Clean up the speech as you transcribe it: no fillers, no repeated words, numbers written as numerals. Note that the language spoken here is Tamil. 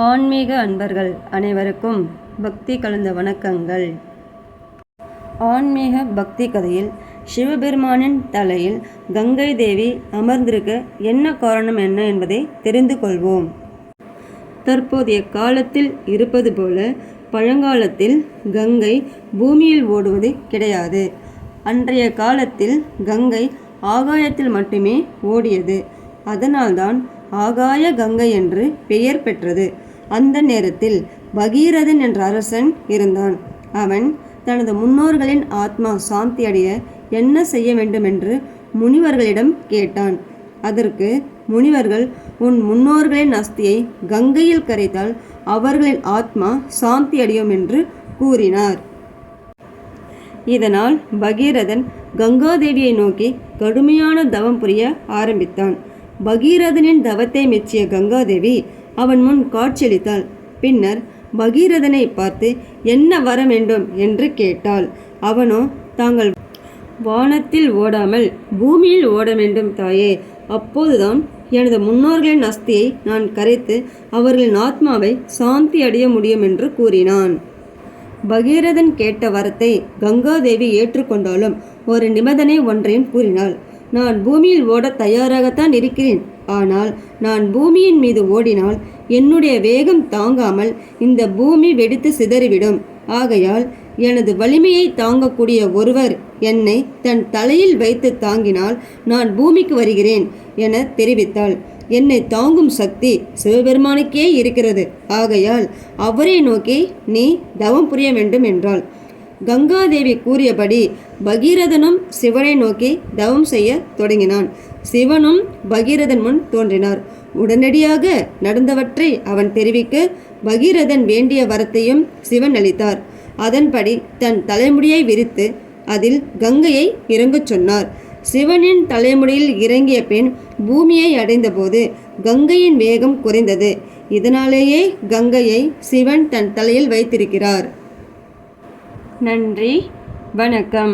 ஆன்மீக அன்பர்கள் அனைவருக்கும் பக்தி கலந்த வணக்கங்கள். ஆன்மீக பக்தி கதையில் சிவபெருமானின் தலையில் கங்கை தேவி அமர்ந்திருக்க என்ன காரணம் என்ன என்பதை தெரிந்து கொள்வோம். தற்போதைய காலத்தில் இருப்பது போல பழங்காலத்தில் கங்கை பூமியில் ஓடுவது கிடையாது. அன்றைய காலத்தில் கங்கை ஆகாயத்தில் மட்டுமே ஓடியது. அதனால்தான் ஆகாய கங்கை என்று பெயர் பெற்றது. அந்த நேரத்தில் பகீரதன் என்ற அரசன் இருந்தான். அவன் தனது முன்னோர்களின் ஆத்மா சாந்தி அடைய என்ன செய்ய வேண்டும் என்று முனிவர்களிடம் கேட்டான். அதற்கு முனிவர்கள், உன் முன்னோர்களின் அஸ்தியை கங்கையில் கரைத்தால் அவர்களின் ஆத்மா சாந்தி அடையும் என்று கூறினார். இதனால் பகீரதன் கங்காதேவியை நோக்கி கடுமையான தவம் புரிய ஆரம்பித்தான். பகீரதனின் தவத்தை மெச்சிய கங்காதேவி அவன் முன் காட்சியளித்தாள். பின்னர் பகீரதனை பார்த்து என்ன வர வேண்டும் என்று கேட்டாள். அவனோ, தாங்கள் வானத்தில் ஓடாமல் பூமியில் ஓட வேண்டும் தாயே, அப்போதுதான் எனது முன்னோர்களின் அஸ்தியை நான் கரைத்து அவர்களின் ஆத்மாவை சாந்தி அடைய முடியும் என்று கூறினான். பகீரதன் கேட்ட வரத்தை கங்காதேவி ஏற்றுக்கொண்டாலும் ஒரு நிபந்தனை ஒன்றையும் கூறினாள். நான் பூமியில் ஓட தயாராகத்தான் இருக்கிறேன். ஆனால் நான் பூமியின் மீது ஓடினால் என்னுடைய வேகம் தாங்காமல் இந்த பூமி வெடித்து சிதறிவிடும். ஆகையால் எனது வலிமையை தாங்கக்கூடிய ஒருவர் என்னை தன் தலையில் வைத்து தாங்கினால் நான் பூமிக்கு வருகிறேன் என தெரிவித்தாள். என்னை தாங்கும் சக்தி சிவபெருமானுக்கே இருக்கிறது. ஆகையால் அவரை நோக்கி நீ தவம் புரிய வேண்டும் என்றாள். கங்காதேவி கூறியபடி பகீரதனும் சிவனை நோக்கி தவம் செய்ய தொடங்கினான். சிவனும் பகீரதன் முன் தோன்றினார். உடனடியாக நடந்தவற்றை அவன் தெரிவிக்க பகீரதன் வேண்டிய வரத்தையும் சிவன் அளித்தார். அதன்படி தன் தலைமுடியை விரித்து அதில் கங்கையை இறங்கச் சொன்னார். சிவனின் தலைமுடியில் இறங்கிய பின் பூமியை அடைந்தபோது கங்கையின் வேகம் குறைந்தது. இதனாலேயே கங்கையை சிவன் தன் தலையில் வைத்திருக்கிறார். நன்றி, வணக்கம்.